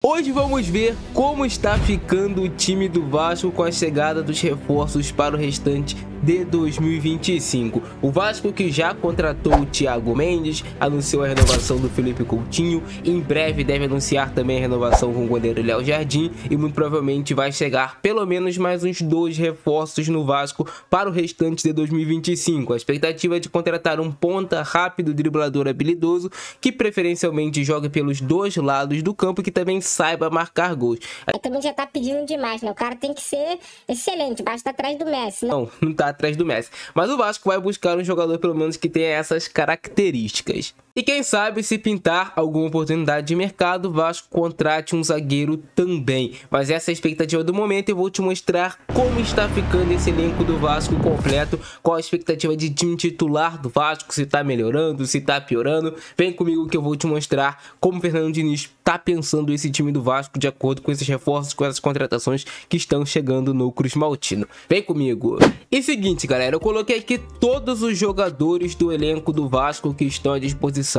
Hoje vamos ver como está ficando o time do Vasco com a chegada dos reforços para o restante de 2025. O Vasco, que já contratou o Thiago Mendes, anunciou a renovação do Felipe Coutinho, em breve deve anunciar também a renovação com o goleiro Léo Jardim e muito provavelmente vai chegar pelo menos mais uns 2 reforços no Vasco para o restante de 2025. A expectativa é de contratar um ponta rápido, driblador habilidoso, que preferencialmente jogue pelos dois lados do campo e que também saiba marcar gols. Aí também já tá pedindo demais, né? O cara tem que ser excelente, basta atrás do Messi, né? Não tá atrás do Messi. Mas o Vasco vai buscar um jogador pelo menos que tenha essas características. E quem sabe, se pintar alguma oportunidade de mercado, o Vasco contrate um zagueiro também. Mas essa é a expectativa do momento e eu vou te mostrar como está ficando esse elenco do Vasco completo, qual a expectativa de time titular do Vasco, se tá melhorando, se tá piorando. Vem comigo que eu vou te mostrar como o Fernando Diniz tá pensando esse time do Vasco de acordo com esses reforços, com essas contratações que estão chegando no Cruz Maltino. Vem comigo. E seguinte, galera, eu coloquei aqui todos os jogadores do elenco do Vasco que estão à disposição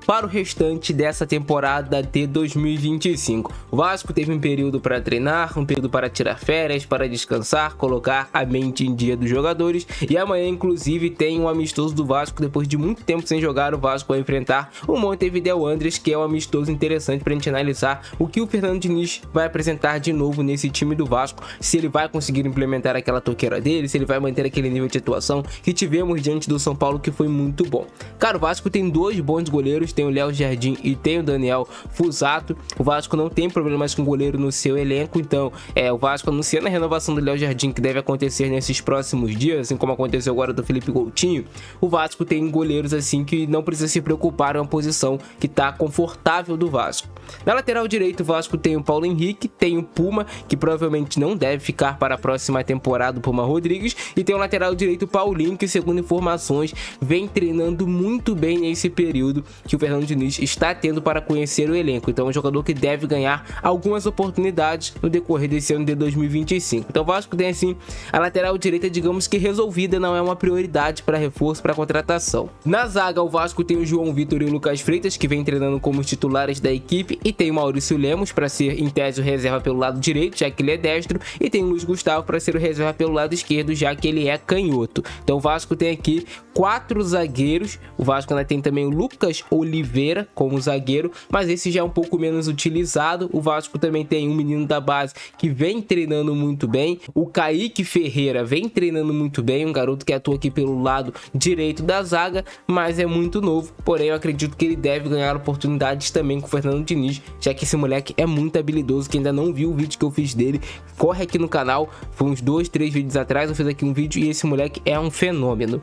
para o restante dessa temporada de 2025. O Vasco teve um período para treinar, um período para tirar férias, para descansar, colocar a mente em dia dos jogadores, e amanhã inclusive tem um amistoso do Vasco. Depois de muito tempo sem jogar, o Vasco vai enfrentar o Montevideo Wanderers, que é um amistoso interessante para a gente analisar o que o Fernando Diniz vai apresentar de novo nesse time do Vasco, se ele vai conseguir implementar aquela toqueira dele, se ele vai manter aquele nível de atuação que tivemos diante do São Paulo, que foi muito bom. Cara, o Vasco tem 2 bons goleiros, tem o Léo Jardim e tem o Daniel Fusato. O Vasco não tem problemas com goleiro no seu elenco, então o Vasco anunciando a renovação do Léo Jardim, que deve acontecer nesses próximos dias, assim como aconteceu agora do Felipe Coutinho. O Vasco tem goleiros assim que não precisa se preocupar, é uma posição que tá confortável do Vasco. Na lateral direito, o Vasco tem o Paulo Henrique, tem o Puma, que provavelmente não deve ficar para a próxima temporada, o Puma Rodrigues, e tem o lateral direito o Paulinho, que segundo informações vem treinando muito bem nesse período que o Fernando Diniz está tendo para conhecer o elenco. Então é um jogador que deve ganhar algumas oportunidades no decorrer desse ano de 2025. Então o Vasco tem assim a lateral direita, digamos que resolvida, não é uma prioridade para reforço, para contratação. Na zaga, o Vasco tem o João Vitor e o Lucas Freitas, que vem treinando como os titulares da equipe, e tem o Maurício Lemos para ser em tese o reserva pelo lado direito, já que ele é destro, e tem o Luiz Gustavo para ser o reserva pelo lado esquerdo, já que ele é canhoto. Então o Vasco tem aqui 4 zagueiros. O Vasco ainda tem também o Lucas Oliveira como zagueiro, mas esse já é um pouco menos utilizado. O Vasco também tem um menino da base que vem treinando muito bem, o Kaique Ferreira vem treinando muito bem, um garoto que atua aqui pelo lado direito da zaga, mas é muito novo, porém eu acredito que ele deve ganhar oportunidades também com o Fernando Diniz, já que esse moleque é muito habilidoso. Quem ainda não viu o vídeo que eu fiz dele, corre aqui no canal, foi uns 2, 3 vídeos atrás, eu fiz aqui um vídeo e esse moleque é um fenômeno.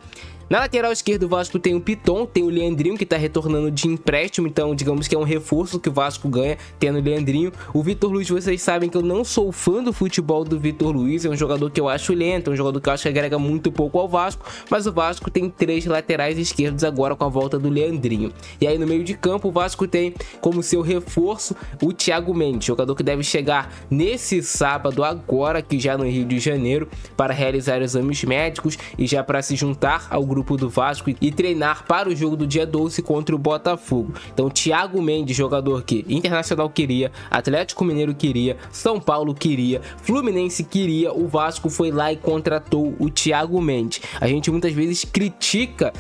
Na lateral esquerda, o Vasco tem o Piton, tem o Leandrinho, que está retornando de empréstimo, então digamos que é um reforço que o Vasco ganha tendo o Leandrinho. O Vitor Luiz, vocês sabem que eu não sou fã do futebol do Vitor Luiz, é um jogador que eu acho lento, é um jogador que eu acho que agrega muito pouco ao Vasco, mas o Vasco tem 3 laterais esquerdos agora com a volta do Leandrinho. E aí no meio de campo, o Vasco tem como seu reforço o Thiago Mendes, jogador que deve chegar nesse sábado agora, aqui já no Rio de Janeiro, para realizar exames médicos e já para se juntar ao grupo do Vasco e treinar para o jogo do dia 12 contra o Botafogo. Então Thiago Mendes, jogador que Internacional queria, Atlético Mineiro queria, São Paulo queria, Fluminense queria, o Vasco foi lá e contratou o Thiago Mendes. A gente muitas vezes critica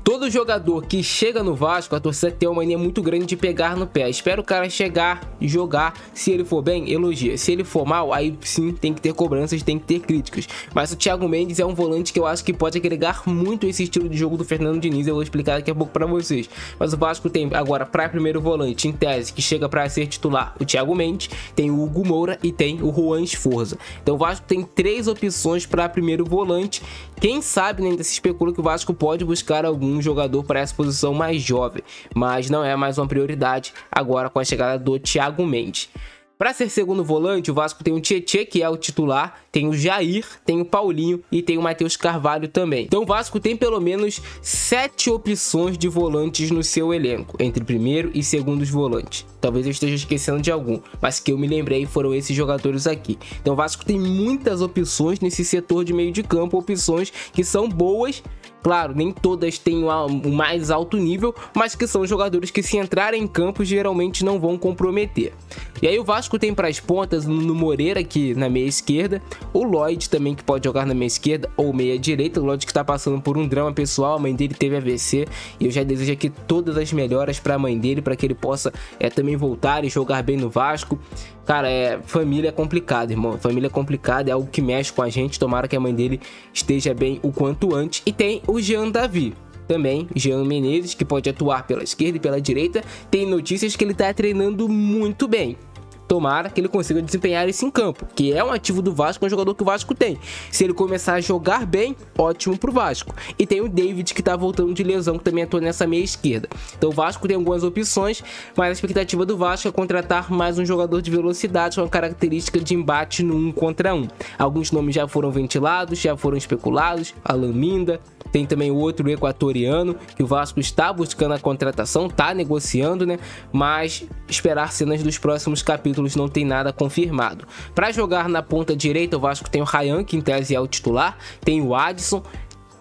todo jogador que chega no Vasco, a torcida tem uma mania muito grande de pegar no pé. Espera o cara chegar e jogar, se ele for bem, elogia, se ele for mal, aí sim tem que ter cobranças, tem que ter críticas. Mas o Thiago Mendes é um volante que eu acho que pode agregar muito esse estilo de jogo do Fernando Diniz, eu vou explicar daqui a pouco para vocês. Mas o Vasco tem agora para primeiro volante, em tese, que chega para ser titular, o Thiago Mendes, tem o Hugo Moura e tem o Juan Esforza. Então o Vasco tem 3 opções para primeiro volante. Quem sabe, né, ainda se especula que o Vasco pode buscar algum jogador para essa posição mais jovem, mas não é mais uma prioridade agora com a chegada do Thiago Mendes. Para ser segundo volante, o Vasco tem o Tietê, que é o titular, tem o Jair, tem o Paulinho e tem o Matheus Carvalho também. Então o Vasco tem pelo menos 7 opções de volantes no seu elenco, entre primeiro e segundos volantes. Talvez eu esteja esquecendo de algum, mas que eu me lembrei foram esses jogadores aqui. Então o Vasco tem muitas opções nesse setor de meio de campo, opções que são boas Claro, nem todas têm o mais alto nível, mas que são jogadores que, se entrarem em campo, geralmente não vão comprometer. E aí o Vasco tem para as pontas no Moreira, aqui na meia esquerda, o Lloyd também, que pode jogar na meia esquerda ou meia direita. O Lloyd que está passando por um drama pessoal, a mãe dele teve AVC, e eu já desejo aqui todas as melhoras para a mãe dele, para que ele possa também voltar e jogar bem no Vasco. Cara, família é complicado, irmão. Família é complicada, é algo que mexe com a gente. Tomara que a mãe dele esteja bem o quanto antes. E tem o Jean Davi, também Jean Menezes, que pode atuar pela esquerda e pela direita. Tem notícias que ele tá treinando muito bem. Tomara que ele consiga desempenhar isso em campo, que é um ativo do Vasco, um jogador que o Vasco tem. Se ele começar a jogar bem, ótimo pro Vasco. E tem o David, que tá voltando de lesão, que também atua nessa meia esquerda. Então o Vasco tem algumas opções, mas a expectativa do Vasco é contratar mais um jogador de velocidade com a característica de embate no 1 contra 1. Alguns nomes já foram ventilados, já foram especulados. Alan Minda. Tem também o outro equatoriano, que o Vasco está buscando a contratação, está negociando, né? Mas esperar cenas dos próximos capítulos, não tem nada confirmado. Para jogar na ponta direita, o Vasco tem o Ryan, que em tese é o titular, tem o Adson.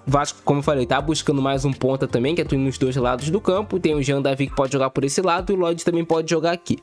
O Vasco, como eu falei, tá buscando mais um ponta também, que atua nos dois lados do campo. Tem o Jean Davi, que pode jogar por esse lado, e o Lloyd também pode jogar aqui.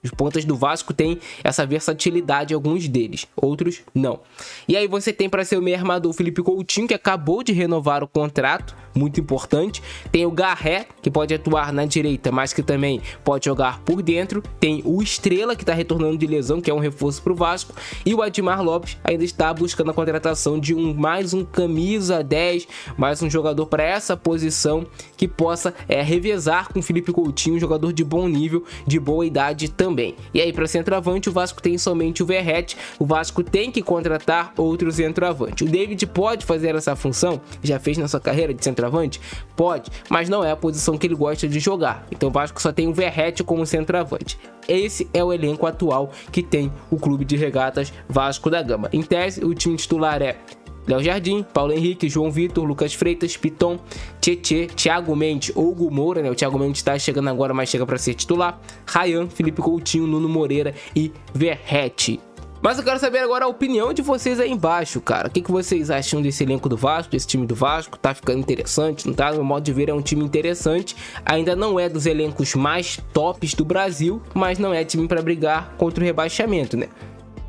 Os pontas do Vasco têm essa versatilidade, alguns deles, outros não. E aí você tem para ser o meio armador o Felipe Coutinho, que acabou de renovar o contrato, muito importante. Tem o Garré, que pode atuar na direita, mas que também pode jogar por dentro. Tem o Estrela, que está retornando de lesão, que é um reforço para o Vasco. E o Admar Lopes ainda está buscando a contratação de mais um camisa 10, mais um jogador para essa posição, que possa revezar com o Felipe Coutinho, um jogador de bom nível, de boa idade também. E aí para centroavante, o Vasco tem somente o Verratti. O Vasco tem que contratar outros centroavantes. O David pode fazer essa função, já fez na sua carreira de centroavante? Pode, mas não é a posição que ele gosta de jogar. Então o Vasco só tem o Verratti como centroavante. Esse é o elenco atual que tem o Clube de Regatas Vasco da Gama. Em tese, o time titular é Léo Jardim, Paulo Henrique, João Vitor, Lucas Freitas, Piton, Tietê, Thiago Mendes, Hugo Moura, né? O Thiago Mendes está chegando agora, mas chega para ser titular. Ryan, Felipe Coutinho, Nuno Moreira e Verratti. Mas eu quero saber agora a opinião de vocês aí embaixo, cara. O que vocês acham desse elenco do Vasco, desse time do Vasco? Tá ficando interessante, não tá? No meu modo de ver, é um time interessante. Ainda não é dos elencos mais tops do Brasil, mas não é time para brigar contra o rebaixamento, né?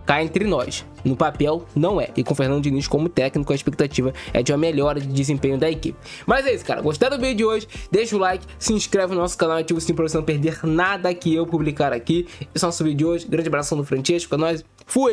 Cá entre nós, no papel não é. E com o Fernando Diniz como técnico, a expectativa é de uma melhora de desempenho da equipe. Mas é isso, cara. Gostaram do vídeo de hoje? Deixa o like, se inscreve no nosso canal, ativa o sininho pra você não perder nada que eu publicar aqui. Esse é o nosso vídeo de hoje. Grande abração do Francesco, é nóis. Fui!